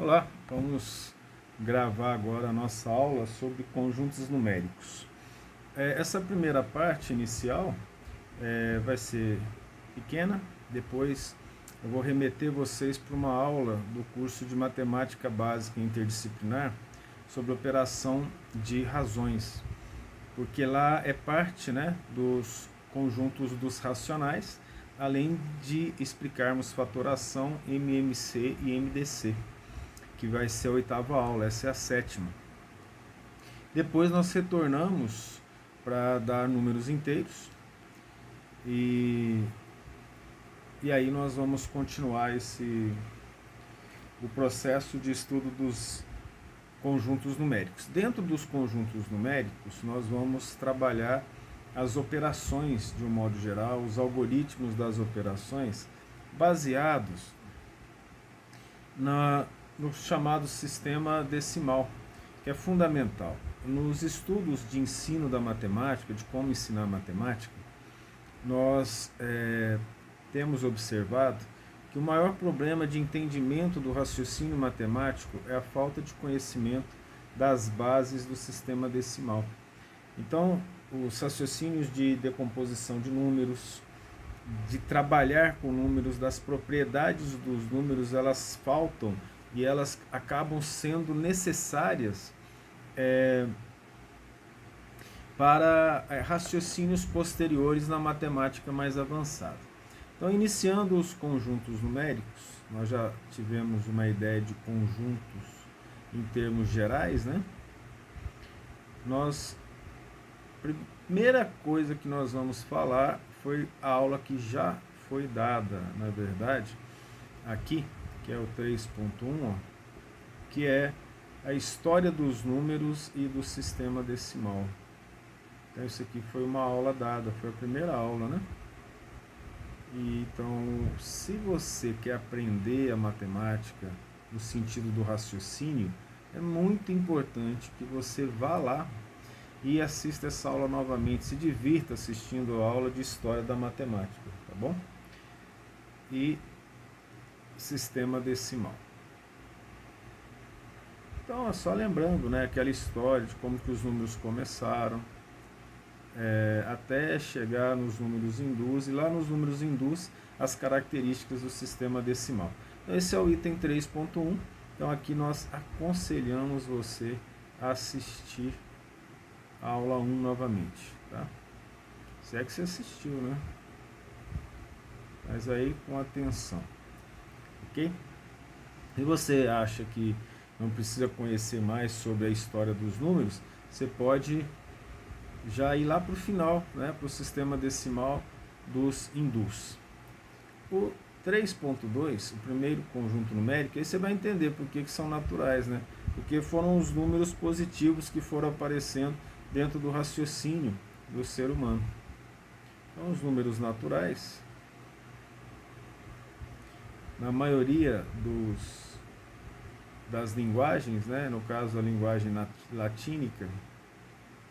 Olá, vamos gravar agora a nossa aula sobre conjuntos numéricos. Essa primeira parte inicial vai ser pequena, depois eu vou remeter vocês para uma aula do curso de Matemática Básica Interdisciplinar sobre operação de razões, porque lá é parte, dos conjuntos dos racionais, além de explicarmos fatoração, MMC e MDC, que vai ser a 8ª aula, essa é a 7ª. Depois nós retornamos para dar números inteiros e aí nós vamos continuar o processo de estudo dos conjuntos numéricos. Dentro dos conjuntos numéricos, nós vamos trabalhar as operações de um modo geral, os algoritmos das operações, baseados no chamado sistema decimal, que é fundamental. Nos estudos de ensino da matemática, de como ensinar matemática, nós temos observado que o maior problema de entendimento do raciocínio matemático é a falta de conhecimento das bases do sistema decimal. Então, os raciocínios de decomposição de números, de trabalhar com números, das propriedades dos números, elas faltam e elas acabam sendo necessárias para raciocínios posteriores na matemática mais avançada. Então, iniciando os conjuntos numéricos, nós já tivemos uma ideia de conjuntos em termos gerais, Primeira coisa que nós vamos falar foi a aula que já foi dada, na verdade, aqui, que é o 3.1, que é a história dos números e do sistema decimal. Então, isso aqui foi uma aula dada, foi a primeira aula, Então, se você quer aprender a matemática no sentido do raciocínio, é muito importante que você vá lá e assista essa aula novamente, se divirta assistindo a aula de História da Matemática, tá bom? E sistema decimal. Então, é só lembrando, aquela história de como que os números começaram, até chegar nos números hindus, e lá nos números hindus, as características do sistema decimal. Então, esse é o item 3.1, então aqui nós aconselhamos você a assistir a aula 1 novamente, tá? Se é que você assistiu, Mas aí com atenção, ok? Se você acha que não precisa conhecer mais sobre a história dos números, você pode já ir lá para o final, para o sistema decimal dos hindus. O 3.2, o primeiro conjunto numérico, aí você vai entender por que são naturais, Porque foram os números positivos que foram aparecendo dentro do raciocínio do ser humano. Então, os números naturais, na maioria das linguagens, no caso a linguagem latínica,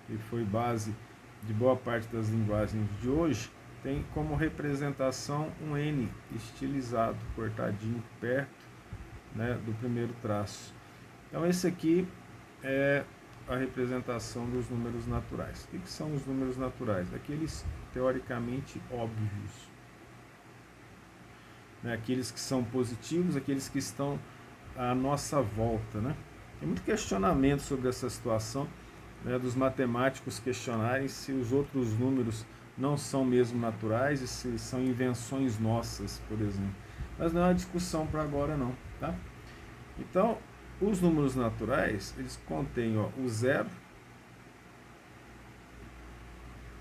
que foi base de boa parte das linguagens de hoje, tem como representação um N estilizado, cortadinho perto do primeiro traço. Então, esse aqui é a representação dos números naturais. O que são os números naturais? Aqueles teoricamente óbvios. Aqueles que são positivos, aqueles que estão à nossa volta. Tem muito questionamento sobre essa situação, dos matemáticos questionarem se os outros números não são mesmo naturais e se são invenções nossas, por exemplo. Mas não é uma discussão para agora não, tá? Então, os números naturais, eles contêm o zero.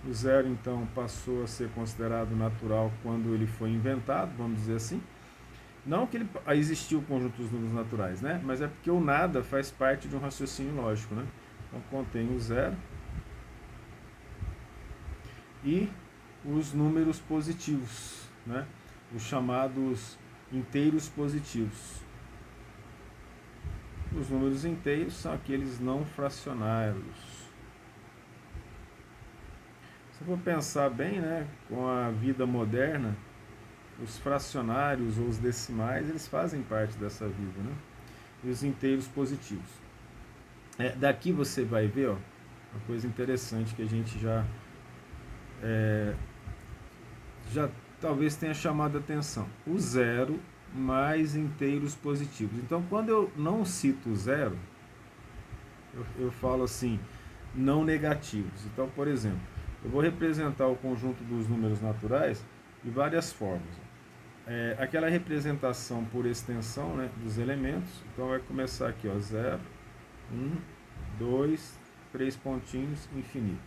O zero, então, passou a ser considerado natural quando ele foi inventado, vamos dizer assim. Não que existiu o conjunto dos números naturais, mas é porque o nada faz parte de um raciocínio lógico, Então, contém o zero e os números positivos, os chamados inteiros positivos. Os números inteiros são aqueles não fracionários. Se for pensar bem, com a vida moderna, os fracionários ou os decimais, eles fazem parte dessa vida, e os inteiros positivos. Daqui você vai ver, ó, uma coisa interessante que a gente já talvez tenha chamado a atenção. O zero mais inteiros positivos. Então, quando eu não cito zero, eu falo assim, não negativos. Então, por exemplo, eu vou representar o conjunto dos números naturais de várias formas. Aquela representação por extensão, né, dos elementos. Então, vai começar aqui, ó, 0, 1, 2, 3 pontinhos, infinito.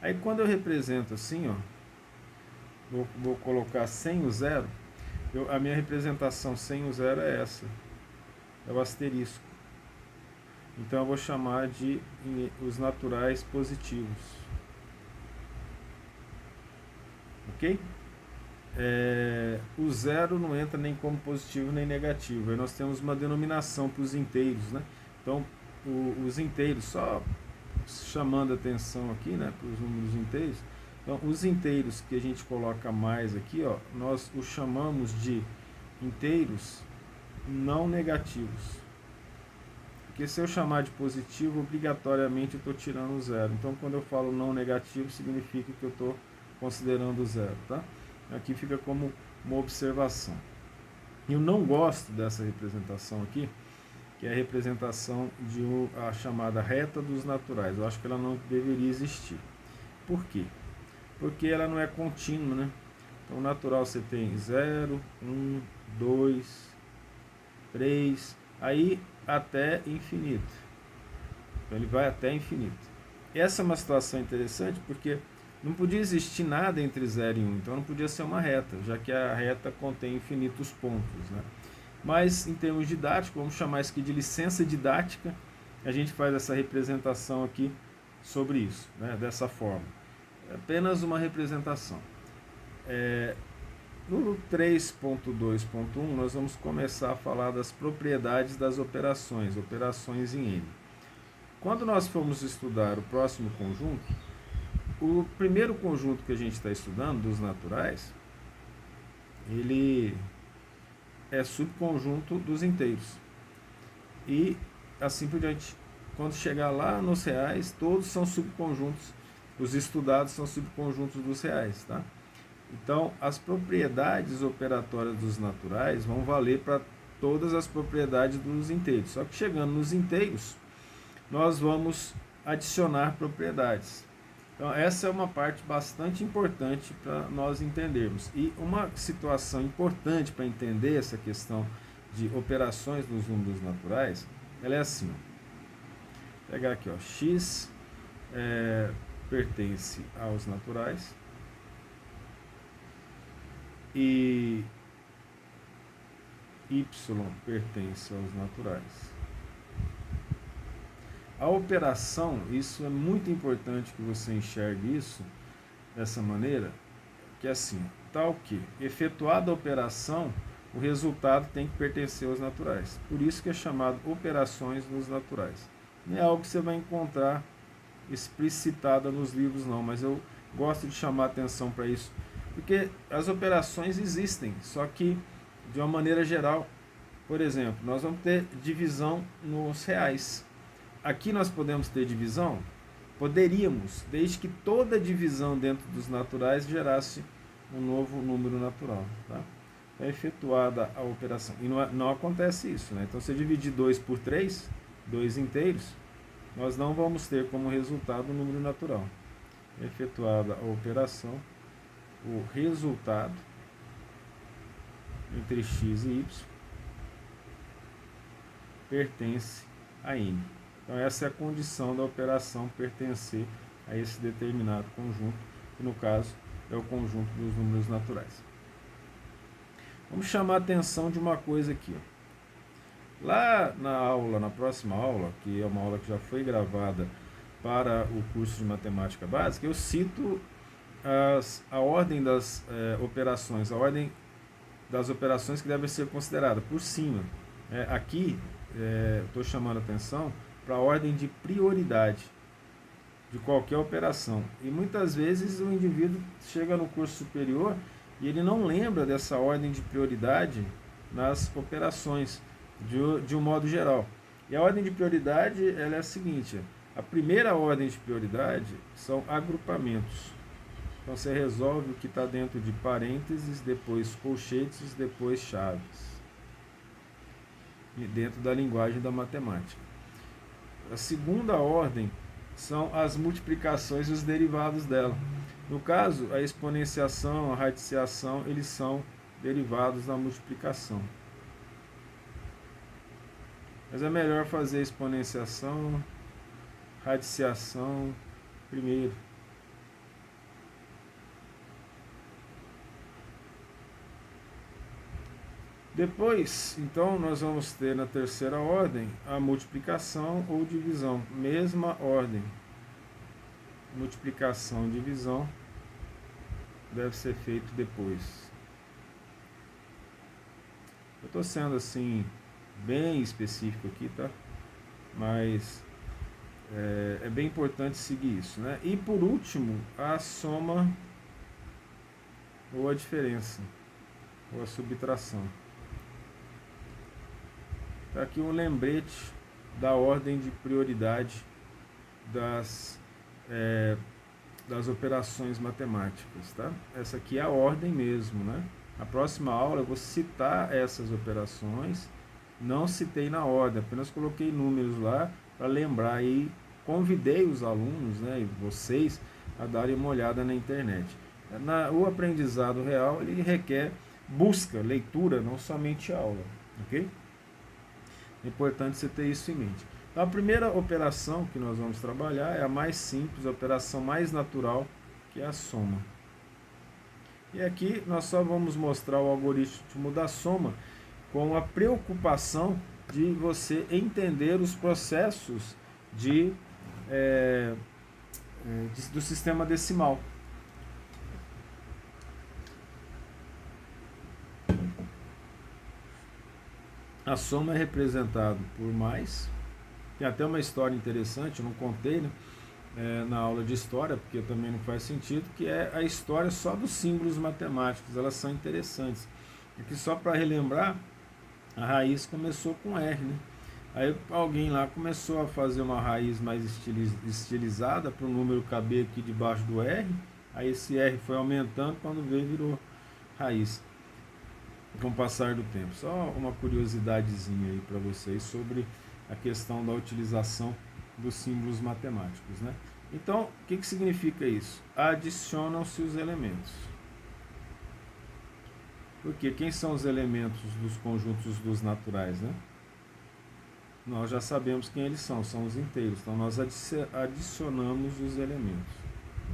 Aí, quando eu represento assim, ó, vou colocar sem o zero, a minha representação sem o zero é essa, é o asterisco. Então eu vou chamar de os naturais positivos. Ok? O zero não entra nem como positivo nem negativo. Aí nós temos uma denominação para os inteiros, né? Então os inteiros, só chamando a atenção aqui, né, para os números inteiros. Então, os inteiros que a gente coloca mais aqui, ó, nós os chamamos de inteiros não negativos. Porque se eu chamar de positivo, obrigatoriamente eu estou tirando o zero. Então, quando eu falo não negativo, significa que eu estou considerando o zero, tá? Aqui fica como uma observação. Eu não gosto dessa representação aqui, que é a representação de a chamada reta dos naturais. Eu acho que ela não deveria existir. Por quê? Porque ela não é contínua, né? Então, natural você tem 0, 1, 2, 3, aí até infinito. Então, ele vai até infinito. Essa é uma situação interessante porque não podia existir nada entre 0 e 1, então não podia ser uma reta, já que a reta contém infinitos pontos, né? Mas, em termos didáticos, vamos chamar isso aqui de licença didática, a gente faz essa representação aqui sobre isso, né? Dessa forma. É apenas uma representação. No 3.2.1 nós vamos começar a falar das propriedades das operações em N. Quando nós formos estudar o próximo conjunto, o primeiro conjunto que a gente está estudando, dos naturais, ele é subconjunto dos inteiros. E assim por diante. Quando chegar lá nos reais, todos são subconjuntos. Os estudados são subconjuntos dos reais, tá? Então, as propriedades operatórias dos naturais vão valer para todas as propriedades dos inteiros. Só que chegando nos inteiros, nós vamos adicionar propriedades. Então, essa é uma parte bastante importante para nós entendermos. E uma situação importante para entender essa questão de operações dos números naturais, ela é assim. Vou pegar aqui, ó, x pertence aos naturais e y pertence aos naturais. A operação, isso é muito importante que você enxergue isso dessa maneira, que é assim, tal que, efetuada a operação, o resultado tem que pertencer aos naturais. Por isso que é chamado operações nos naturais. Não é algo que você vai encontrar explicitada nos livros não, mas eu gosto de chamar atenção para isso, porque as operações existem, só que de uma maneira geral. Por exemplo, nós vamos ter divisão nos reais. Aqui nós podemos ter divisão? Poderíamos, desde que toda divisão dentro dos naturais gerasse um novo número natural, tá? É efetuada a operação. E não acontece isso, né? Então, se eu dividir 2 por 3, 2 inteiros, nós não vamos ter como resultado um número natural. É efetuada a operação, o resultado entre x e y pertence a n. Então, essa é a condição da operação pertencer a esse determinado conjunto, que no caso é o conjunto dos números naturais. Vamos chamar a atenção de uma coisa aqui. Lá na próxima aula, que é uma aula que já foi gravada para o curso de matemática básica, eu cito a ordem das operações, a ordem das operações que devem ser consideradas por cima. Aqui, estou chamando a atenção para a ordem de prioridade de qualquer operação. E muitas vezes o indivíduo chega no curso superior e ele não lembra dessa ordem de prioridade nas operações. de um modo geral. E a ordem de prioridade ela é a seguinte: a primeira ordem de prioridade são agrupamentos. Então você resolve o que está dentro de parênteses, depois colchetes, depois chaves, e dentro da linguagem da matemática. A segunda ordem são as multiplicações e os derivados dela. No caso, a exponenciação, a radiciação, eles são derivados da multiplicação. Mas é melhor fazer exponenciação, radiciação primeiro. Depois, então, nós vamos ter na terceira ordem a multiplicação ou divisão. Mesma ordem. Multiplicação e divisão deve ser feito depois. Eu estou sendo assim bem específico aqui, tá? Mas é bem importante seguir isso, né? E por último, a soma ou a diferença, ou a subtração. Tá aqui um lembrete da ordem de prioridade das operações matemáticas, tá? Essa aqui é a ordem mesmo, né? Na próxima aula eu vou citar essas operações, não citei na ordem, apenas coloquei números lá para lembrar e convidei os alunos, né, e vocês a darem uma olhada na internet. O aprendizado real ele requer busca, leitura, não somente aula, ok? É importante você ter isso em mente. Então, a primeira operação que nós vamos trabalhar é a mais simples, a operação mais natural, que é a soma. E aqui nós só vamos mostrar o algoritmo da soma com a preocupação de você entender os processos do sistema decimal. A soma é representada por mais. Tem até uma história interessante, eu não contei, né, na aula de história, porque também não faz sentido, que é a história só dos símbolos matemáticos, elas são interessantes. Aqui só para relembrar, a raiz começou com R, né? Aí alguém lá começou a fazer uma raiz mais estilizada para o número caber aqui debaixo do R, aí esse R foi aumentando, quando veio virou raiz. Com o passar do tempo. Só uma curiosidadezinha aí para vocês sobre a questão da utilização dos símbolos matemáticos, né? Então, o que significa isso? Adicionam-se os elementos. Porque quem são os elementos dos conjuntos dos naturais, né? Nós já sabemos quem eles são os inteiros. Então, nós adicionamos os elementos.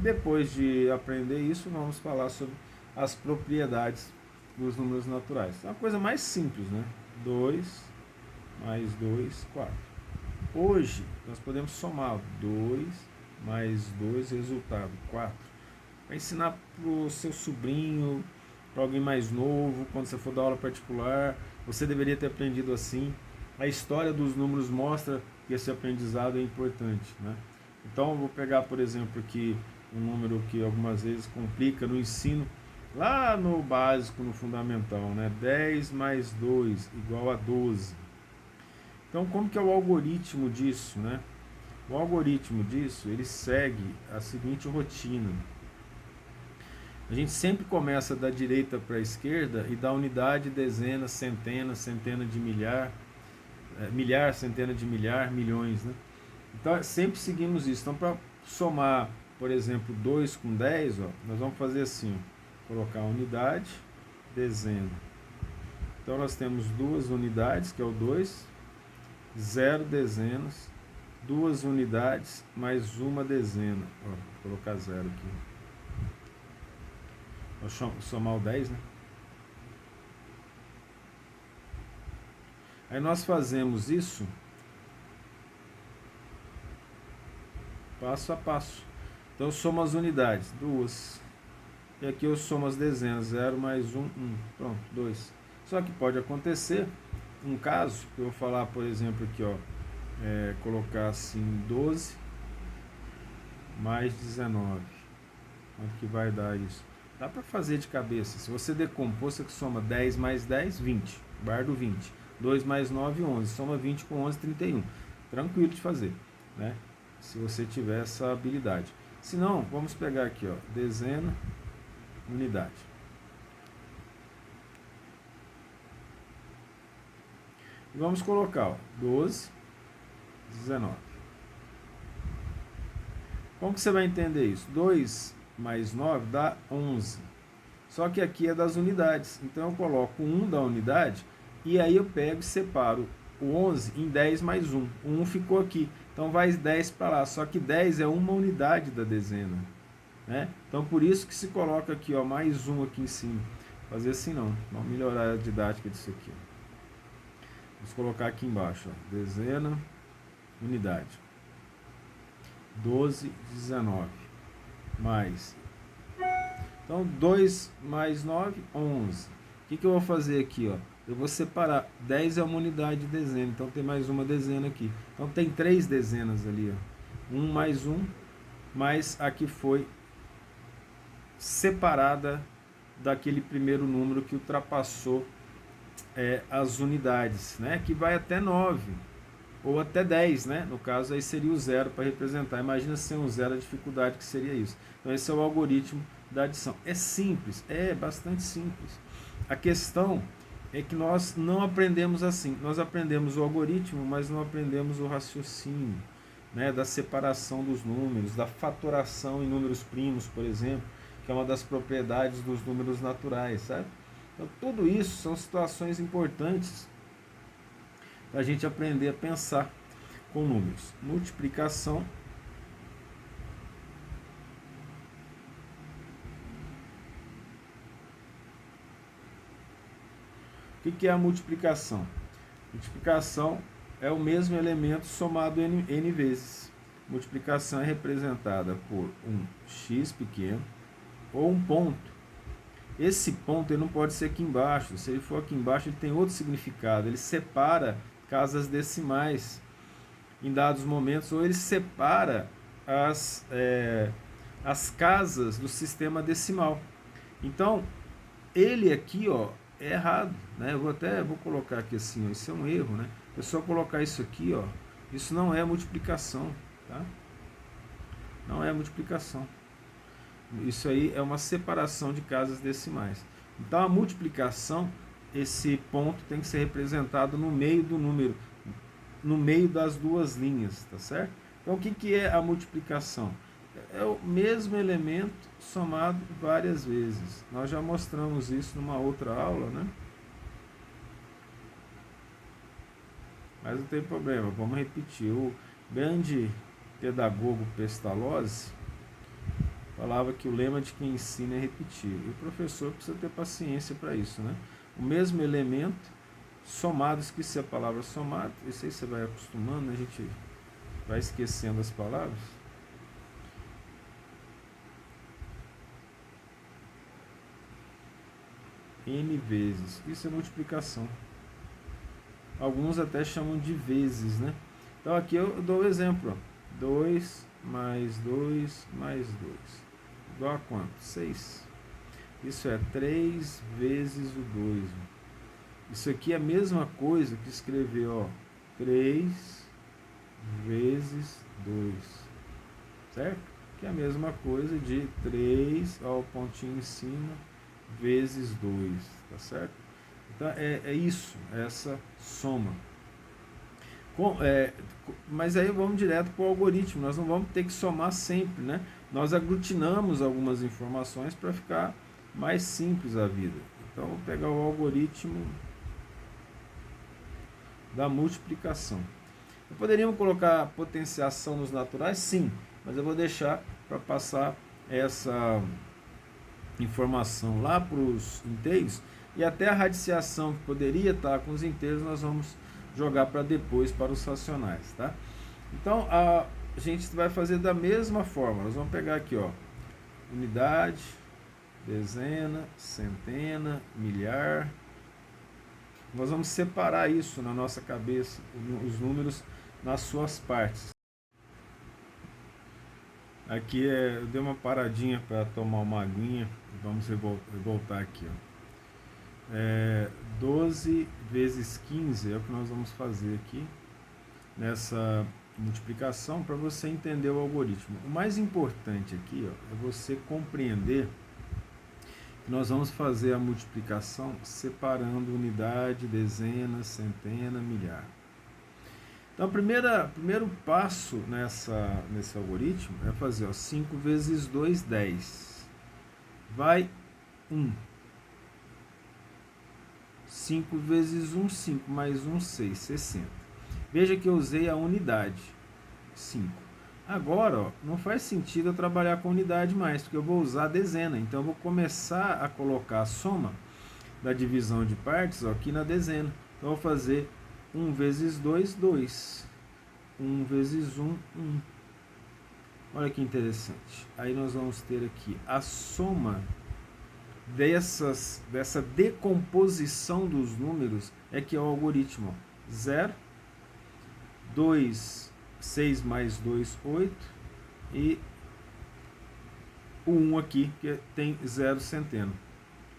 Depois de aprender isso, vamos falar sobre as propriedades dos números naturais. É uma coisa mais simples, né? 2 mais 2, 4. Hoje, nós podemos somar 2 mais 2, resultado 4. Para ensinar para o seu sobrinho, para alguém mais novo, quando você for dar aula particular, você deveria ter aprendido assim. A história dos números mostra que esse aprendizado é importante, né? Então, eu vou pegar, por exemplo, aqui um número que algumas vezes complica no ensino, lá no básico, no fundamental, né? 10 mais 2 igual a 12. Então, como que é o algoritmo disso, né? O algoritmo disso, ele segue a seguinte rotina. A gente sempre começa da direita para a esquerda e dá unidade, dezena, centena, centena de milhar, milhar, centena de milhar, milhões, né? Então, sempre seguimos isso. Então, para somar, por exemplo, 2 com 10, ó, nós vamos fazer assim, ó. Colocar unidade, dezena. Então nós temos duas unidades, que é o 2, 0 dezenas, duas unidades, mais uma dezena. Ó, vou colocar 0 aqui. Vou somar o 10, né? Aí nós fazemos isso passo a passo. Então eu somo as unidades, 2. E aqui eu somo as dezenas, 0 mais 1, 1. Pronto, 2. Só que pode acontecer um caso, que eu vou falar, por exemplo, aqui, ó, colocar assim, 12 mais 19. Quanto que vai dar isso? Dá para fazer de cabeça. Se você decompor, você soma 10 mais 10, 20. Guarda o 20. 2 mais 9, 11. Soma 20 com 11, 31. Tranquilo de fazer, né? Se você tiver essa habilidade. Se não, vamos pegar aqui, ó, dezena, unidade. E vamos colocar, ó, 12, 19. Como que você vai entender isso? 2 mais 9 dá 11. Só que aqui é das unidades. Então eu coloco 1 da unidade e aí eu pego e separo o 11 em 10 mais 1. O 1 ficou aqui. Então vai 10 para lá. Só que 10 é uma unidade da dezena, né? Então por isso que se coloca aqui, ó, mais 1 aqui em cima. Fazer assim não. Vamos melhorar a didática disso aqui. Vamos colocar aqui embaixo, ó, dezena, unidade. 12, 19. Mais. Então 2 mais 9, 11. O que eu vou fazer aqui, ó? Eu vou separar. 10 é uma unidade de dezena, então tem mais uma dezena aqui. Então tem 3 dezenas ali, ó. 1 mais 1, mas aqui foi separada daquele primeiro número que ultrapassou as unidades, né? Que vai até 9 ou até 10, né? No caso aí seria o zero para representar. Imagina sem um zero a dificuldade que seria isso. Então esse é o algoritmo da adição. É simples, é bastante simples. A questão é que nós não aprendemos assim. Nós aprendemos o algoritmo, mas não aprendemos o raciocínio, né? Da separação dos números, da fatoração em números primos, por exemplo, que é uma das propriedades dos números naturais, sabe? Então tudo isso são situações importantes para a gente aprender a pensar com números. Multiplicação. O que é a multiplicação? Multiplicação é o mesmo elemento somado n vezes. Multiplicação é representada por um x pequeno ou um ponto. Esse ponto ele não pode ser aqui embaixo. Se ele for aqui embaixo, ele tem outro significado. Ele separa casas decimais em dados momentos, ou ele separa as casas do sistema decimal. Então, ele aqui, ó, é errado, né? Eu vou colocar aqui assim, ó, isso é um erro, né? É só colocar isso aqui, ó, isso não é multiplicação, tá? Não é multiplicação. Isso aí é uma separação de casas decimais. Então, a multiplicação, esse ponto tem que ser representado no meio do número, no meio das duas linhas, tá certo? Então, o que é a multiplicação? É o mesmo elemento somado várias vezes. Nós já mostramos isso numa outra aula, né? Mas não tem problema, vamos repetir. O grande pedagogo Pestalozzi falava que o lema de quem ensina é repetir. E o professor precisa ter paciência para isso, né? O mesmo elemento somado, esqueci a palavra somado, isso aí você vai acostumando, a gente vai esquecendo as palavras. N vezes, isso é multiplicação. Alguns até chamam de vezes, né? Então aqui eu dou o exemplo, 2 mais 2 mais 2, igual a quanto? 6. Isso é 3 vezes o 2. Isso aqui é a mesma coisa que escrever, ó, 3 vezes 2, certo? Que é a mesma coisa de 3, ó, o pontinho em cima, vezes 2, tá certo? Então é isso, essa soma. Mas aí vamos direto para o algoritmo, nós não vamos ter que somar sempre, né? Nós aglutinamos algumas informações para ficar mais simples a vida. Então vou pegar o algoritmo da multiplicação. Poderíamos colocar potenciação nos naturais? Sim, mas eu vou deixar para passar essa informação lá para os inteiros, e até a radiciação que poderia estar com os inteiros nós vamos jogar para depois para os racionais, tá? Então a gente vai fazer da mesma forma. Nós vamos pegar aqui, ó, unidade, dezena, centena, milhar. Nós vamos separar isso na nossa cabeça, os números nas suas partes. Aqui eu dei uma paradinha para tomar uma aguinha. Vamos voltar aqui, ó. 12 vezes 15 é o que nós vamos fazer aqui nessa multiplicação para você entender o algoritmo. O mais importante aqui, ó, é você compreender que nós vamos fazer a multiplicação separando unidade, dezena, centena, milhar. Então, o primeiro passo nesse algoritmo é fazer, ó, 5 vezes 2, 10. Vai 1. 5 vezes 1, 5, mais 1, 6, 60. Veja que eu usei a unidade, 5. Agora, ó, não faz sentido eu trabalhar com unidade mais, porque eu vou usar a dezena. Então, eu vou começar a colocar a soma da divisão de partes, ó, aqui na dezena. Então, eu vou fazer 1 vezes 2, 2. 1 vezes 1, 1. Olha que interessante. Aí nós vamos ter aqui a soma dessa decomposição dos números, é que é o algoritmo. 0, 2, 6 mais 2, 8. E o 1 aqui, que tem 0 centeno.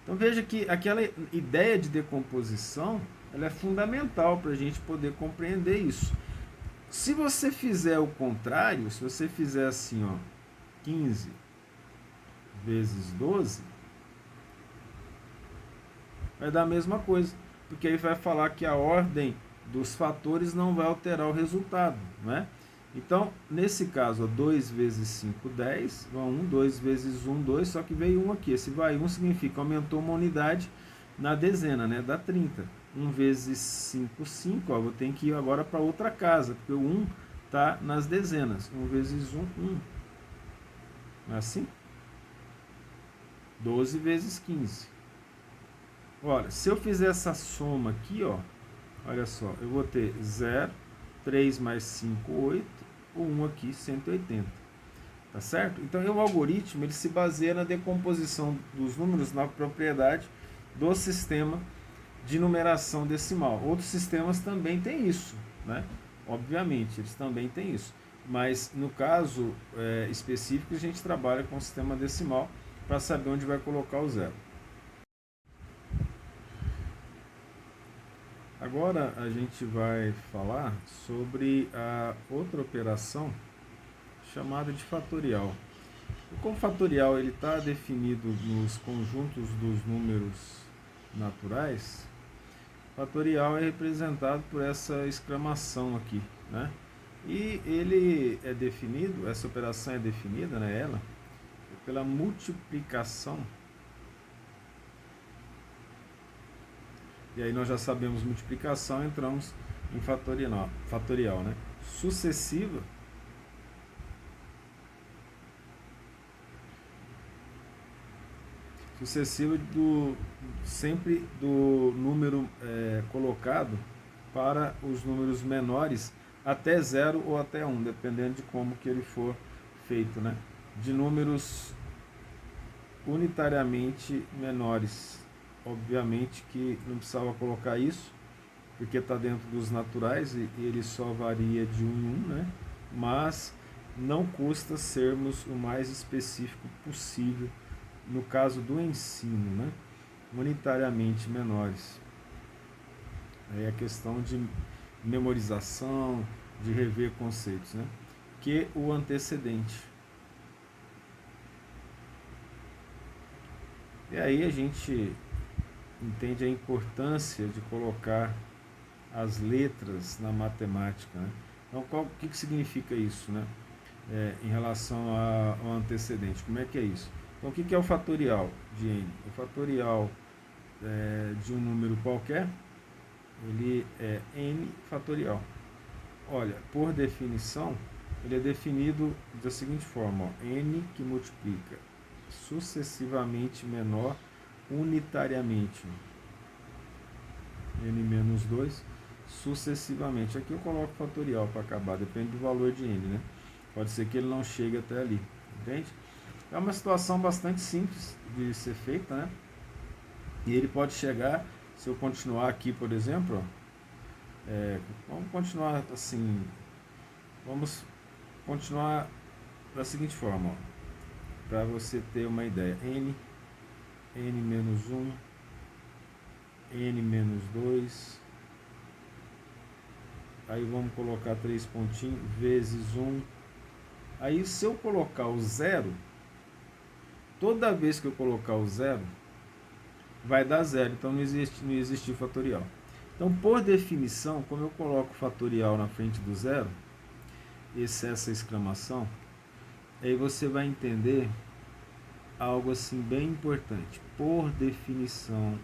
Então veja que aquela ideia de decomposição, ela é fundamental para a gente poder compreender isso. Se você fizer o contrário, se você fizer assim, ó, 15 vezes 12, vai dar a mesma coisa, porque aí vai falar que a ordem dos fatores não vai alterar o resultado, né? Então, nesse caso, ó, 2 vezes 5, 10, 1, 2 vezes 1, 2, só que veio 1 aqui. Esse vai 1 significa aumentou uma unidade na dezena, né? Dá 30. 1 vezes 5, 5, ó, vou ter que ir agora para outra casa, porque o 1 está nas dezenas. 1 vezes 1, 1. Não é assim? 12 vezes 15. Olha, se eu fizer essa soma aqui, ó, olha só, eu vou ter 0, 3 mais 5, 8, o 1 aqui, 180. Tá certo? Então, o algoritmo ele se baseia na decomposição dos números na propriedade do sistema de numeração decimal. Outros sistemas também têm isso, né? Obviamente, eles também têm isso. Mas, no caso específico, a gente trabalha com o sistema decimal para saber onde vai colocar o zero. Agora a gente vai falar sobre a outra operação chamada de fatorial. Como fatorial ele está definido nos conjuntos dos números naturais, fatorial é representado por essa exclamação aqui, né? E ele é definido, essa operação é definida, né, ela, pela multiplicação. E aí nós já sabemos multiplicação, entramos em fatorial, né? Sucessiva sempre do número colocado para os números menores até 0 ou até 1, dependendo de como que ele for feito, né? De números unitariamente menores. Obviamente que não precisava colocar isso, porque está dentro dos naturais e ele só varia de 1 em 1, né? Mas não custa sermos o mais específico possível no caso do ensino, né? Unitariamente menores. Aí a questão de memorização, de rever conceitos, né? Que o antecedente. E aí a gente entende a importância de colocar as letras na matemática, né? Então, o que significa isso, né? Em relação ao antecedente, como é que é isso? Então, o que é o fatorial de n? O fatorial de um número qualquer, ele é n fatorial. Olha, por definição, ele é definido da seguinte forma, ó, n que multiplica sucessivamente menor unitariamente, n menos 2, sucessivamente. Aqui eu coloco fatorial para acabar, depende do valor de n, né? Pode ser que ele não chegue até ali, entende? É uma situação bastante simples de ser feita, né? E ele pode chegar, se eu continuar aqui, por exemplo, vamos continuar assim, vamos continuar da seguinte forma, para você ter uma ideia, n menos 1, n menos 2. Aí vamos colocar 3 pontinhos, vezes 1. Aí se eu colocar o zero, toda vez que eu colocar o zero, vai dar zero. Então não existe fatorial. Então, por definição, como eu coloco fatorial na frente do zero, essa exclamação, aí você vai entender algo assim bem importante. Por definição,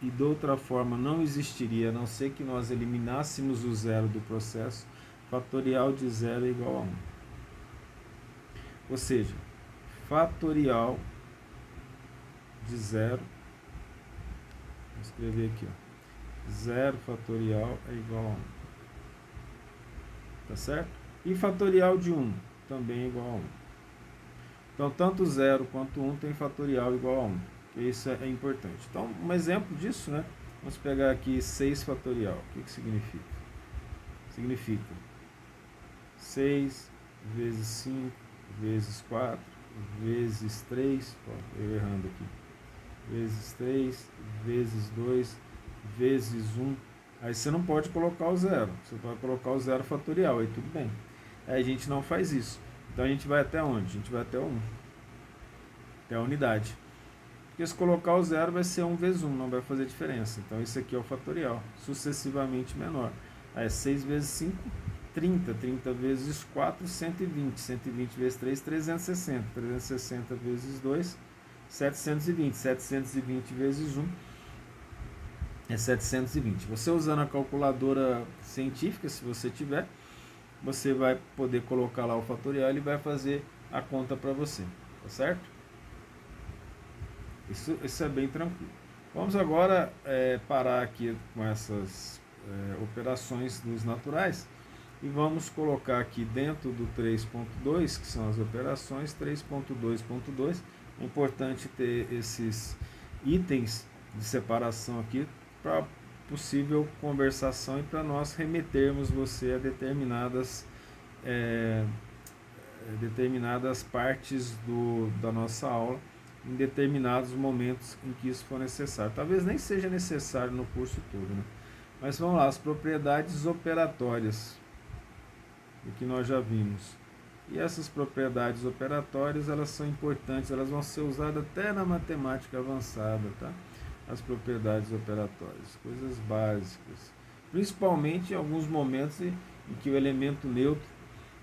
e de outra forma não existiria, a não ser que nós eliminássemos o zero do processo, fatorial de zero é igual a 1. Ou seja, fatorial de zero, vou escrever aqui, ó, 0 fatorial é igual a 1. Tá certo? E fatorial de 1 também é igual a 1. Então, tanto 0 quanto 1 tem fatorial igual a 1. Isso é importante. Então, um exemplo disso, né? Vamos pegar aqui 6 fatorial. O que significa? Significa 6 vezes 5 vezes 4 vezes 3, ó, eu errando aqui, vezes 3 vezes 2 vezes 1. Aí você não pode colocar o zero, você vai colocar o zero fatorial, aí tudo bem. Aí a gente não faz isso. Então a gente vai até onde? A gente vai até o 1, até a unidade. Porque se colocar o zero vai ser 1 vezes 1, não vai fazer diferença. Então isso aqui é o fatorial, sucessivamente menor. Aí 6 vezes 5, 30. 30 vezes 4, 120. 120 vezes 3, 360. 360 vezes 2, 720. 720 vezes 1 é 720. Você usando a calculadora científica, se você tiver, você vai poder colocar lá o fatorial e ele vai fazer a conta para você. Tá certo? Isso é bem tranquilo. Vamos agora parar aqui com essas operações dos naturais e vamos colocar aqui dentro do 3.2, que são as operações 3.2.2. É importante ter esses itens de separação aqui para possível conversação e para nós remetermos você a determinadas partes da nossa aula em determinados momentos em que isso for necessário. Talvez nem seja necessário no curso todo, né? Mas vamos lá, as propriedades operatórias, o que nós já vimos. E essas propriedades operatórias, elas são importantes, elas vão ser usadas até na matemática avançada, tá? As propriedades operatórias, coisas básicas. Principalmente em alguns momentos em que o elemento neutro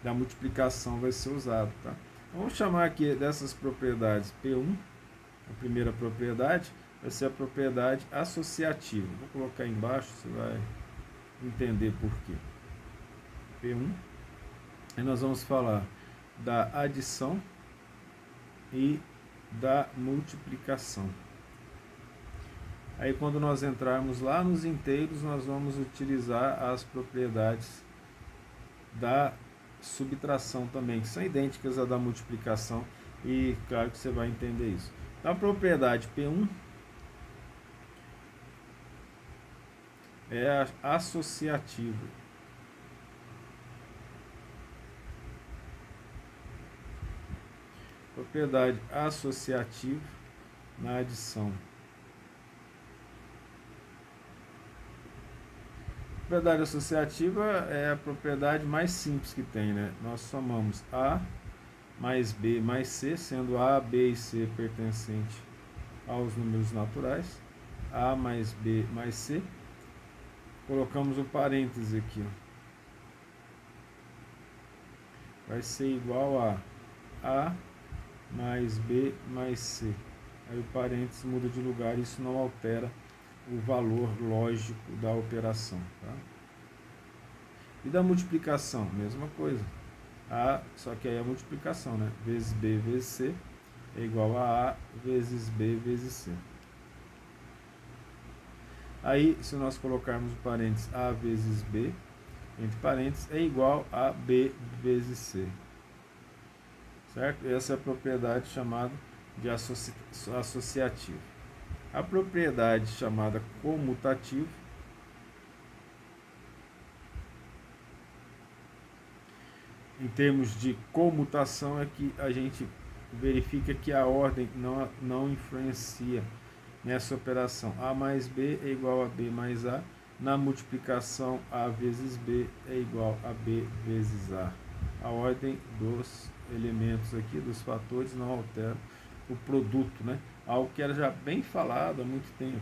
da multiplicação vai ser usado, tá? Vamos chamar aqui dessas propriedades P1, a primeira propriedade vai ser a propriedade associativa. Vou colocar aí embaixo, você vai entender por quê. P1, aí nós vamos falar da adição e da multiplicação. Aí quando nós entrarmos lá nos inteiros, nós vamos utilizar as propriedades da subtração também, que são idênticas à da multiplicação, e claro que você vai entender isso. Então, a propriedade P1 é a associativa. Propriedade associativa na adição. A propriedade associativa é a propriedade mais simples que tem, né? Nós somamos A mais B mais C, sendo A, B e C pertencente aos números naturais. A mais B mais C. Colocamos um parêntese aqui, ó. Vai ser igual a A mais B mais C. Aí o parênteses muda de lugar, isso não altera o valor lógico da operação, tá? E da multiplicação, mesma coisa. A, só que aí é a multiplicação, né? Vezes B vezes C é igual a vezes B vezes C. Aí, se nós colocarmos o parênteses A vezes B, entre parênteses, é igual a B vezes C. Certo? Essa é a propriedade chamada de associativa. A propriedade chamada comutativa em termos de comutação é que a gente verifica que a ordem não influencia nessa operação A mais B é igual a B mais A. Na multiplicação, A vezes B é igual a B vezes A. A ordem dos elementos aqui, dos fatores, não altera o produto, né? Algo que era já bem falado há muito tempo.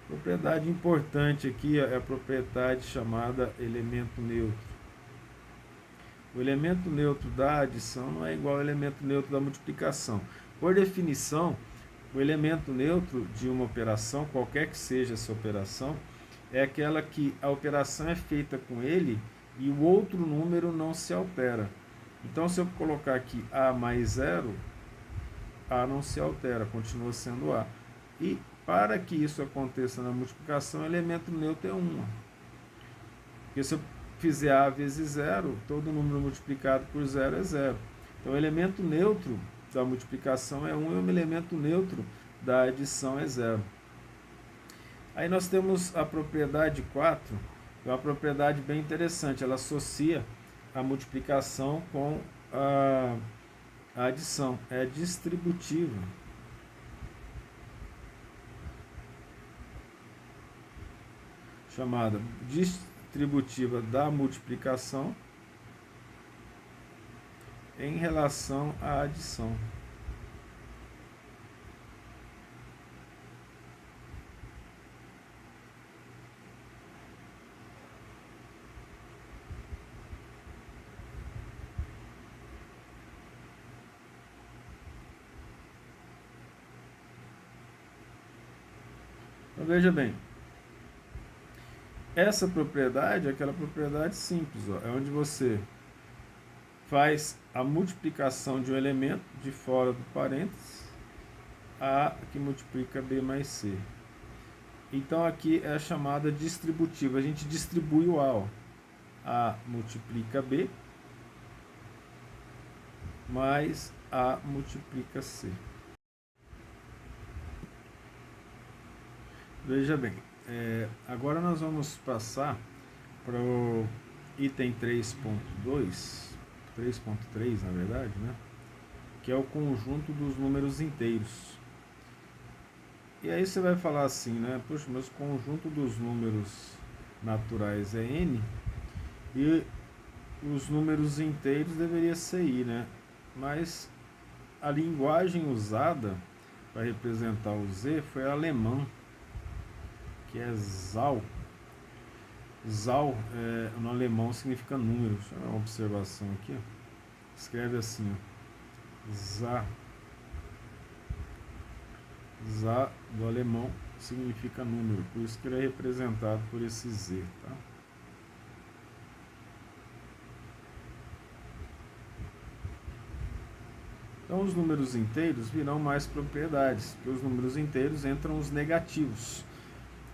Propriedade importante aqui é a propriedade chamada elemento neutro. O elemento neutro da adição não é igual ao elemento neutro da multiplicação. Por definição, o elemento neutro de uma operação, qualquer que seja essa operação, é aquela que a operação é feita com ele e o outro número não se altera. Então, se eu colocar aqui A mais 0, A não se altera, continua sendo A. E para que isso aconteça na multiplicação, o elemento neutro é 1. Porque se eu fizer A vezes 0, todo número multiplicado por 0 é 0. Então, o elemento neutro da multiplicação é 1 e o elemento neutro da adição é 0. Aí nós temos a propriedade 4, que é uma propriedade bem interessante. Ela associa a multiplicação com a adição. É distributiva. Chamada distributiva da multiplicação em relação à adição. Então, veja bem, essa propriedade é aquela propriedade simples, ó, é onde você faz a multiplicação de um elemento de fora do parênteses, A que multiplica B mais C. Então aqui é a chamada distributiva, a gente distribui o A, ó. A multiplica B mais A multiplica C. Veja bem, agora nós vamos passar para o item 3.2, 3.3 na verdade, né? Que é o conjunto dos números inteiros. E aí você vai falar assim, né? Poxa, mas o conjunto dos números naturais é N e os números inteiros deveria ser I, né? Mas a linguagem usada para representar o Z foi alemão, que é Zahl. Zahl no alemão significa número. Deixa eu dar uma observação aqui. Escreve assim, ó. Za do alemão significa número, por isso que ele é representado por esse Z, tá? Então os números inteiros virão mais propriedades, porque os números inteiros entram os negativos.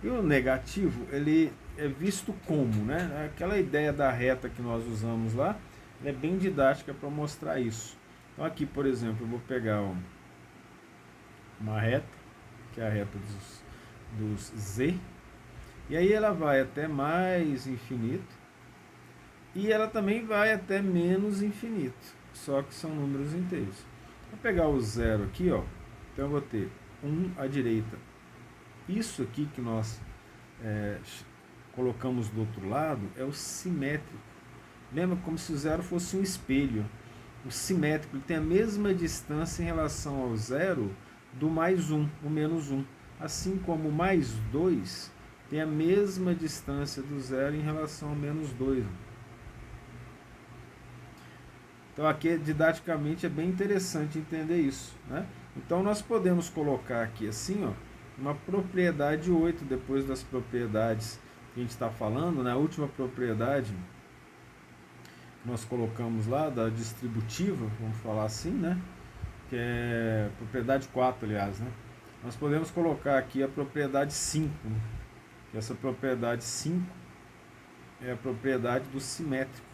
E o negativo, ele é visto como, né? Aquela ideia da reta que nós usamos lá, é bem didática para mostrar isso. Então aqui, por exemplo, eu vou pegar uma reta, que é a reta dos Z, e aí ela vai até mais infinito, e ela também vai até menos infinito, só que são números inteiros. Vou pegar o 0 aqui, ó, então eu vou ter 1 à direita. Isso aqui que nós colocamos do outro lado é o simétrico. Lembra como se o 0 fosse um espelho. O simétrico ele tem a mesma distância em relação ao 0 do mais 1, o menos 1. Assim como o mais 2 tem a mesma distância do 0 em relação ao menos 2. Então aqui didaticamente é bem interessante entender isso, né? Então nós podemos colocar aqui assim, ó, uma propriedade 8 depois das propriedades que a gente está falando, né? A última propriedade que nós colocamos lá, da distributiva, vamos falar assim, né? Que é propriedade 4, aliás, né? Nós podemos colocar aqui a propriedade 5, né? Que essa propriedade 5 é a propriedade do simétrico.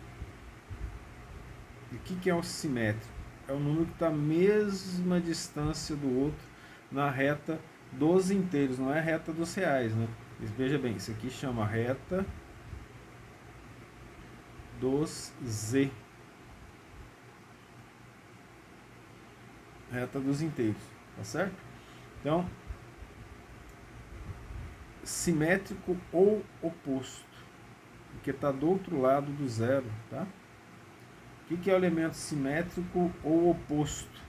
E o que é o simétrico? É o número que está a mesma distância do outro na reta dos inteiros, não é a reta dos reais, né? Veja bem, isso aqui chama reta dos Z. Reta dos inteiros, tá certo? Então, simétrico ou oposto, porque está do outro lado do zero, tá? O que é o elemento simétrico ou oposto?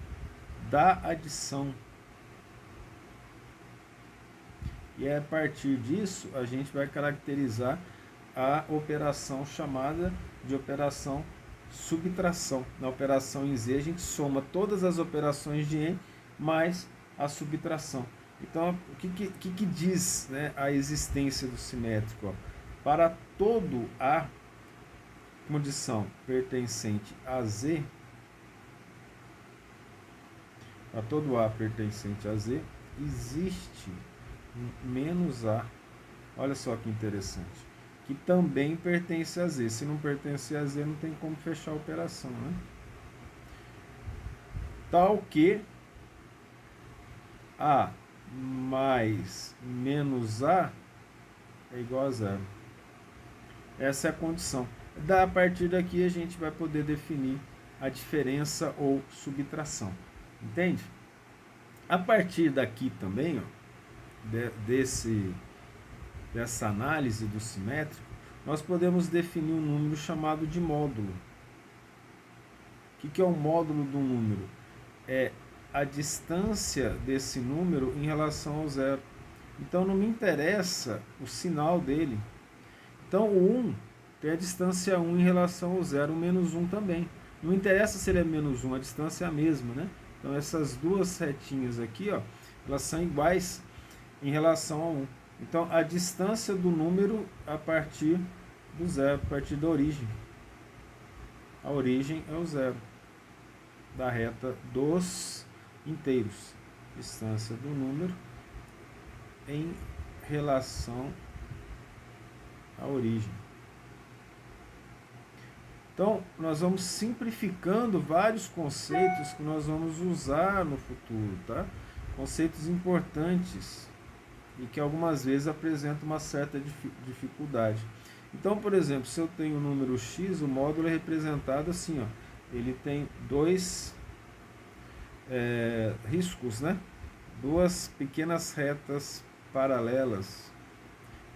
Da adição. E a partir disso, a gente vai caracterizar a operação chamada de operação subtração. Na operação em Z, a gente soma todas as operações de N mais a subtração. Então, o que diz, né, a existência do simétrico? Ó? Para todo A condição pertencente a Z, para todo A pertencente a Z, existe menos A, olha só que interessante, que também pertence a Z. Se não pertencer a Z, não tem como fechar a operação, né? Tal que A mais menos A é igual a zero. Essa é a condição. A partir daqui a gente vai poder definir a diferença ou subtração. Entende? A partir daqui também, ó, dessa análise do simétrico, nós podemos definir um número chamado de módulo. O que é o módulo do número? É a distância desse número em relação ao zero. Então não me interessa o sinal dele. Então o 1 tem a distância 1 em relação ao zero, o menos 1 também. Não interessa se ele é menos 1, a distância é a mesma, né? Então essas duas setinhas aqui, ó, elas são iguais em relação ao 1. Então a distância do número a partir do zero, a partir da origem. A origem é o zero da reta dos inteiros. Distância do número em relação à origem. Então, nós vamos simplificando vários conceitos que nós vamos usar no futuro, tá? Conceitos importantes e que algumas vezes apresentam uma certa dificuldade. Então, por exemplo, se eu tenho o número x, o módulo é representado assim, ó. Ele tem dois riscos, né? Duas pequenas retas paralelas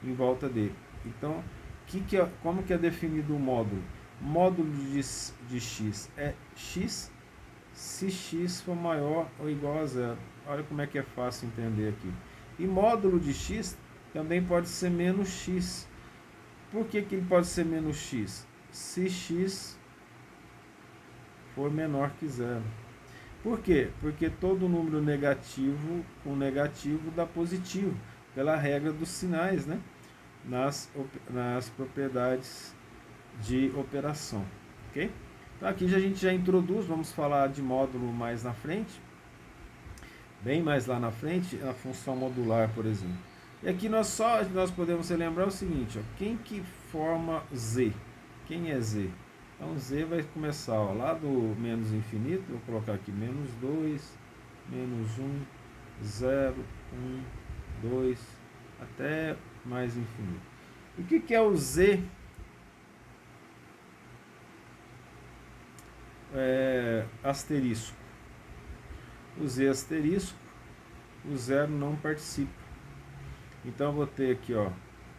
em volta dele. Então, como que é definido o módulo? Módulo de x é x se x for maior ou igual a zero. Olha como é que é fácil entender aqui. E módulo de x também pode ser menos x. Por que ele pode ser menos x? Se x for menor que zero. Por quê? Porque todo número negativo com negativo dá positivo, pela regra dos sinais, né? Nas propriedades de operação, ok? Então aqui a gente já introduz, vamos falar de módulo mais na frente, bem mais lá na frente, a função modular, por exemplo. E aqui nós podemos relembrar o seguinte, ó, quem que forma Z? Quem é Z? Então Z vai começar, ó, lá do menos infinito, vou colocar aqui menos 2, menos 1, 0, 1, 2, até mais infinito. E o que é o Z? Asterisco. O Z asterisco, o zero não participa. Então eu vou ter aqui, ó,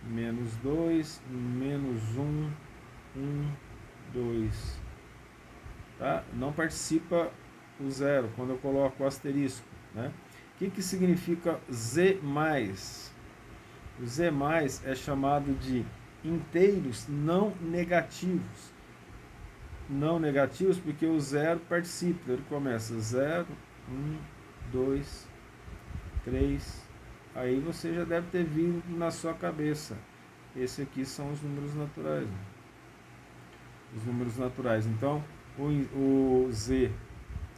menos 2, menos 1, 1, 2. Tá? Não participa o zero quando eu coloco o asterisco, né? O que significa Z+? O Z+, é chamado de inteiros não negativos. Não negativos porque o zero participa. Ele começa 0, 1, 2, 3. Aí você já deve ter vindo na sua cabeça. Esse aqui são os números naturais. Né? Os números naturais. Então, o Z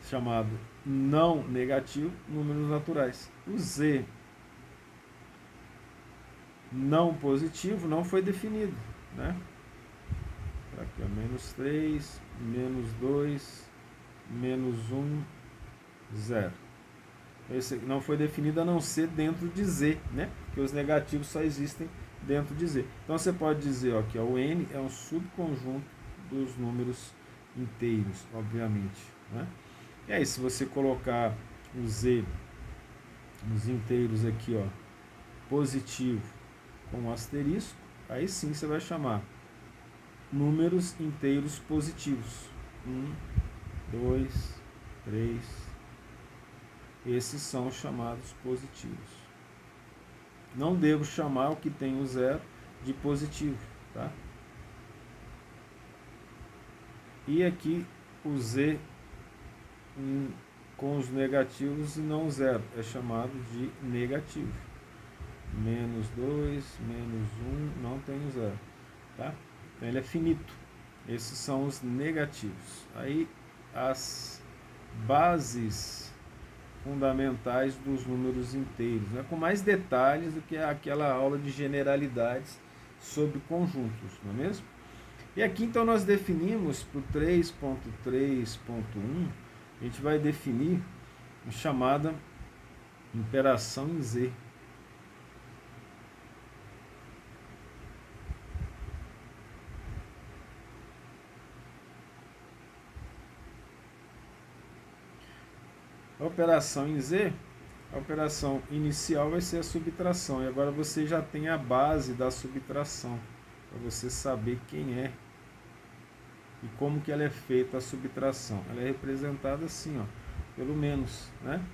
chamado não negativo, números naturais. O Z não positivo não foi definido, né? Aqui, ó, menos 3, menos 2, menos 1, 0. Esse não foi definido a não ser dentro de Z, né? Porque os negativos só existem dentro de Z. Então você pode dizer, ó, que o N é um subconjunto dos números inteiros, obviamente, né? E aí, se você colocar o Z, os inteiros aqui, ó, positivo com um asterisco, aí sim você vai chamar números inteiros positivos. 1, 2, 3. Esses são os chamados positivos. Não devo chamar o que tem o zero de positivo, tá? E aqui o z com os negativos e não zero, é chamado de negativo. Menos 2, menos 1, não tem o zero, tá? Então ele é finito. Esses são os negativos. Aí as bases fundamentais dos números inteiros, né? Com mais detalhes do que aquela aula de generalidades sobre conjuntos, não é mesmo? E aqui então nós definimos para o 3.3.1, a gente vai definir a chamada operação em Z. A operação em Z, a operação inicial vai ser a subtração. E agora você já tem a base da subtração, para você saber quem é e como que ela é feita a subtração. Ela é representada assim, ó, pelo menos, né?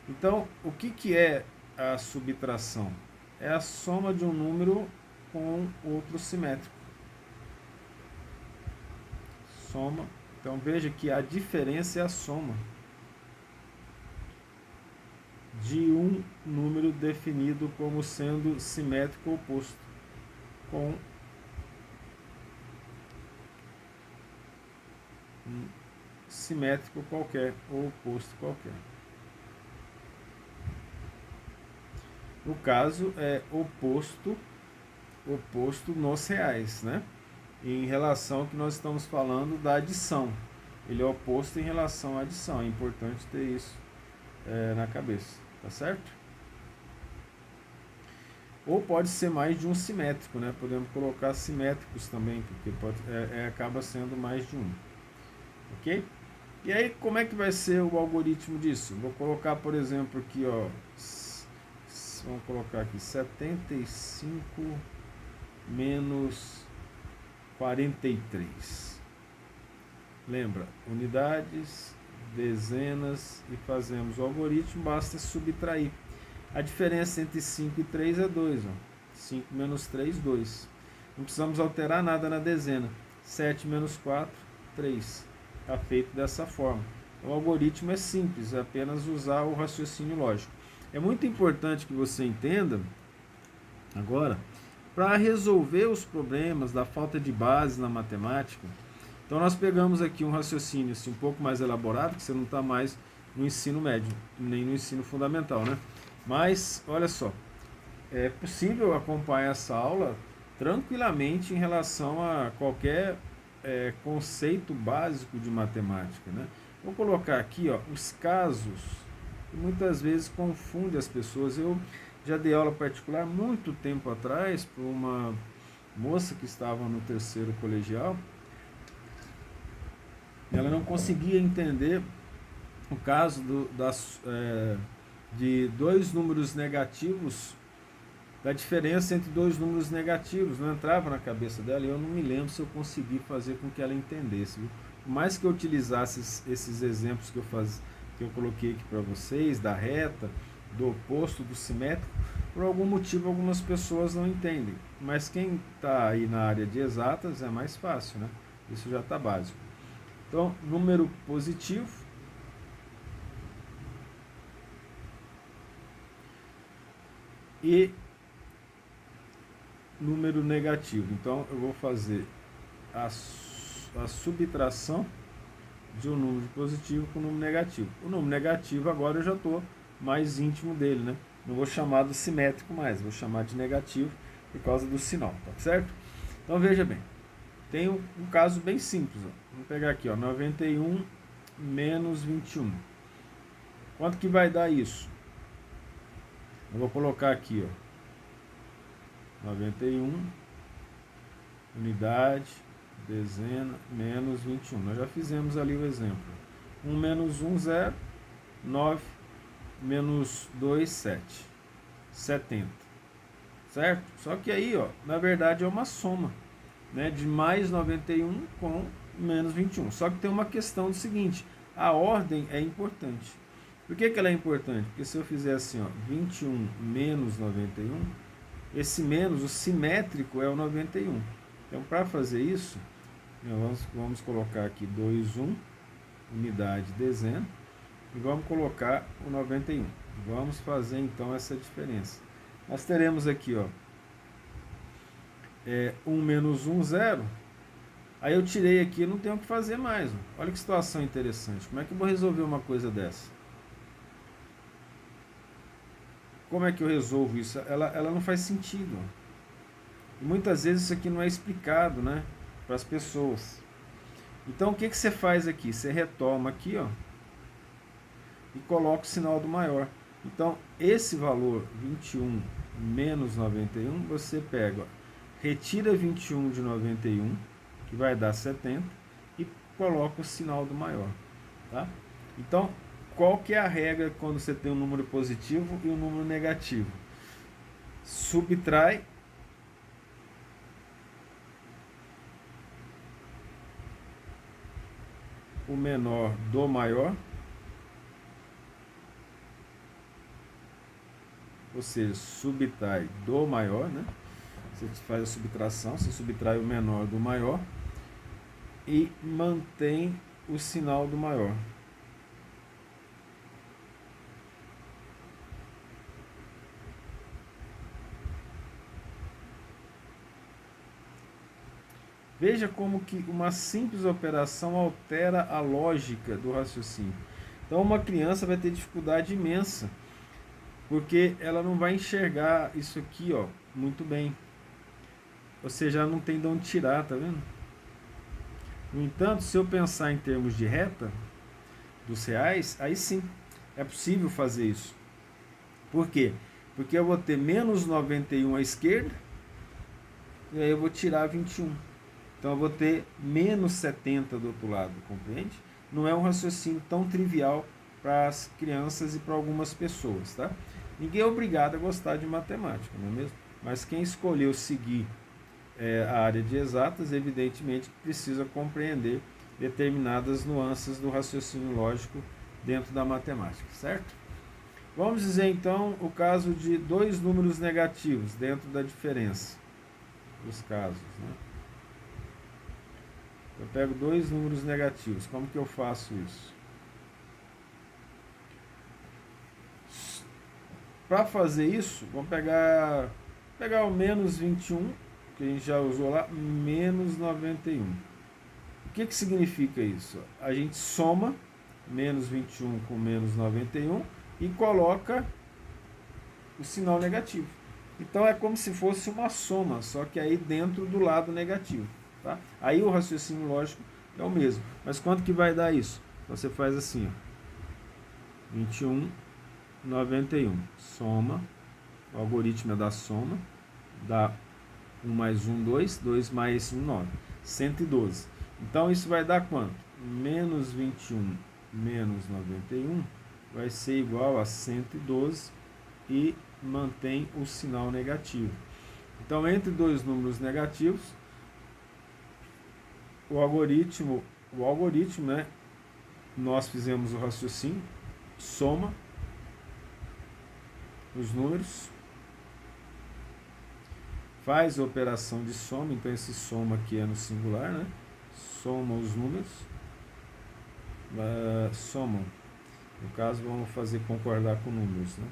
Então, o que é a subtração? É a soma de um número com outro simétrico. Soma. Então, veja que a diferença é a soma de um número definido como sendo simétrico ou oposto com um simétrico qualquer ou oposto qualquer. No caso é oposto nos reais, né? Em relação ao que nós estamos falando da adição. Ele é oposto em relação à adição. É importante ter isso na cabeça, tá certo? Ou pode ser mais de um simétrico, né? Podemos colocar simétricos também, porque acaba sendo mais de um. Ok? E aí, como é que vai ser o algoritmo disso? Vou colocar, por exemplo, aqui, ó, vamos colocar aqui 75 menos 43. Lembra, unidades, dezenas e fazemos o algoritmo, basta subtrair. A diferença entre 5 e 3 é 2. Ó. 5 menos 3, 2. Não precisamos alterar nada na dezena. 7 menos 4, 3. Está feito dessa forma. O algoritmo é simples, é apenas usar o raciocínio lógico. É muito importante que você entenda, agora, para resolver os problemas da falta de base na matemática. Então nós pegamos aqui um raciocínio assim, um pouco mais elaborado, que você não está mais no ensino médio, nem no ensino fundamental, né? Mas, olha só, é possível acompanhar essa aula tranquilamente em relação a qualquer conceito básico de matemática, né? Vou colocar aqui, ó, os casos que muitas vezes confunde as pessoas. Eu já dei aula particular muito tempo atrás para uma moça que estava no terceiro colegial. Ela não conseguia entender o caso de dois números negativos, da diferença entre dois números negativos. Não entrava na cabeça dela e eu não me lembro se eu consegui fazer com que ela entendesse. Viu? Por mais que eu utilizasse esses exemplos que eu coloquei aqui para vocês, da reta, do oposto, do simétrico, por algum motivo algumas pessoas não entendem. Mas quem está aí na área de exatas é mais fácil, né? Isso já está básico. Então, número positivo e número negativo. Então, eu vou fazer a subtração de um número positivo com um número negativo. O número negativo agora eu já estou mais íntimo dele, né? Não vou chamar do simétrico mais, vou chamar de negativo por causa do sinal, tá certo? Então, veja bem. Tem um caso bem simples. Ó. Vamos pegar aqui, ó, 91 menos 21. Quanto que vai dar isso? Eu vou colocar aqui, ó, 91, unidade, dezena, menos 21. Nós já fizemos ali o exemplo. 1 menos 1, 0. 9 menos 2, 7. 70. certo? Só que aí, ó, na verdade é uma soma, né, de mais 91 com menos 21. Só que tem uma questão do seguinte, a ordem é importante. Por que ela é importante? Porque se eu fizer assim, ó, 21 menos 91, esse menos, o simétrico é o 91. Então, para fazer isso, vamos colocar aqui 2, 1, unidade, dezena, e vamos colocar o 91. Vamos fazer então essa diferença. Nós teremos aqui, ó, 1 menos 1, 0. Aí eu tirei aqui, não tenho o que fazer mais. Ó. Olha que situação interessante. Como é que eu vou resolver uma coisa dessa? Como é que eu resolvo isso? Ela não faz sentido. E muitas vezes isso aqui não é explicado, né, para as pessoas. Então o que você faz aqui? Você retoma aqui, ó, e coloca o sinal do maior. Então esse valor 21 menos 91, você pega, ó, retira 21 de 91, que vai dar 70, e coloca o sinal do maior. Tá? Então, qual que é a regra quando você tem um número positivo e um número negativo? Subtrai o menor do maior, ou seja, subtrai do maior, né? Você faz a subtração, você subtrai o menor do maior e mantém o sinal do maior. Veja como que uma simples operação altera a lógica do raciocínio. Então uma criança vai ter dificuldade imensa, porque ela não vai enxergar isso aqui, ó, muito bem. Ou seja, ela não tem de onde tirar, tá vendo? No entanto, se eu pensar em termos de reta dos reais, aí sim, é possível fazer isso. Por quê? Porque eu vou ter menos 91 à esquerda, e aí eu vou tirar 21. Então eu vou ter menos 70 do outro lado, compreende? Não é um raciocínio tão trivial para as crianças e para algumas pessoas, tá? Ninguém é obrigado a gostar de matemática, não é mesmo? Mas quem escolheu seguir a área de exatas, evidentemente precisa compreender determinadas nuances do raciocínio lógico dentro da matemática, certo? Vamos dizer então o caso de dois números negativos dentro da diferença dos casos, né? Eu pego dois números negativos. Como que eu faço isso? Para fazer isso, vamos pegar o menos 21, que a gente já usou lá, menos 91. O que significa isso? A gente soma menos 21 com menos 91 e coloca o sinal negativo. Então é como se fosse uma soma, só que aí dentro do lado negativo. Tá? Aí o raciocínio lógico é o mesmo. Mas quanto que vai dar isso? Você faz assim, ó, 21, 91. Soma, o algoritmo é da soma, dá 1 mais 1, 2, 2 mais 1, 9. 112. Então isso vai dar quanto? Menos 21 menos 91 vai ser igual a 112 e mantém o sinal negativo. Então entre dois números negativos, o algoritmo, né, nós fizemos o raciocínio, soma os números, faz a operação de soma, então esse soma aqui é no singular, né? Soma os números, somam, no caso vamos fazer concordar com números, né?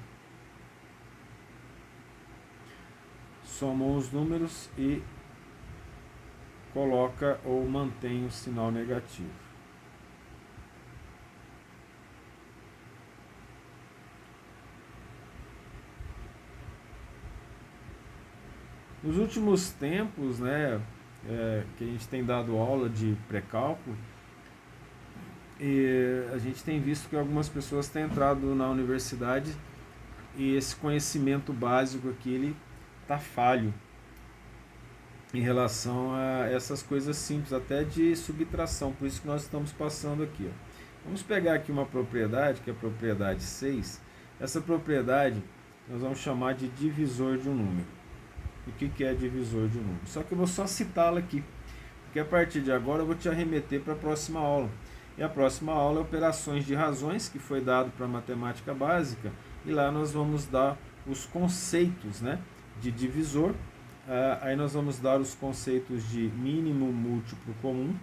Somam os números e coloca ou mantém o sinal negativo. Nos últimos tempos, né, que a gente tem dado aula de pré-cálculo, e a gente tem visto que algumas pessoas têm entrado na universidade e esse conhecimento básico aqui ele está falho em relação a essas coisas simples, até de subtração, por isso que nós estamos passando aqui. Ó. Vamos pegar aqui uma propriedade, que é a propriedade 6. Essa propriedade nós vamos chamar de divisor de um número. o que é divisor de número. Só que eu vou só citá-la aqui, porque a partir de agora eu vou te arremeter para a próxima aula. E a próxima aula é operações de razões, que foi dado para a matemática básica, e lá nós vamos dar os conceitos, né, de divisor. Aí nós vamos dar os conceitos de mínimo múltiplo comum,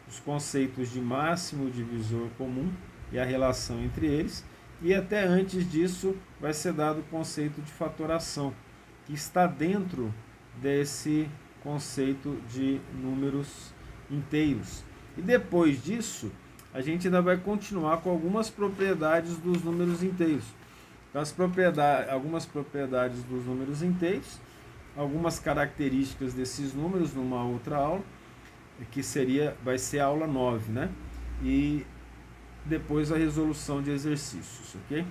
os conceitos de máximo divisor comum e a relação entre eles. E até antes disso vai ser dado o conceito de fatoração, que está dentro desse conceito de números inteiros. E depois disso, a gente ainda vai continuar com algumas propriedades dos números inteiros. Então, algumas propriedades dos números inteiros, algumas características desses números numa outra aula, que vai ser a aula 9, né? E depois a resolução de exercícios, ok?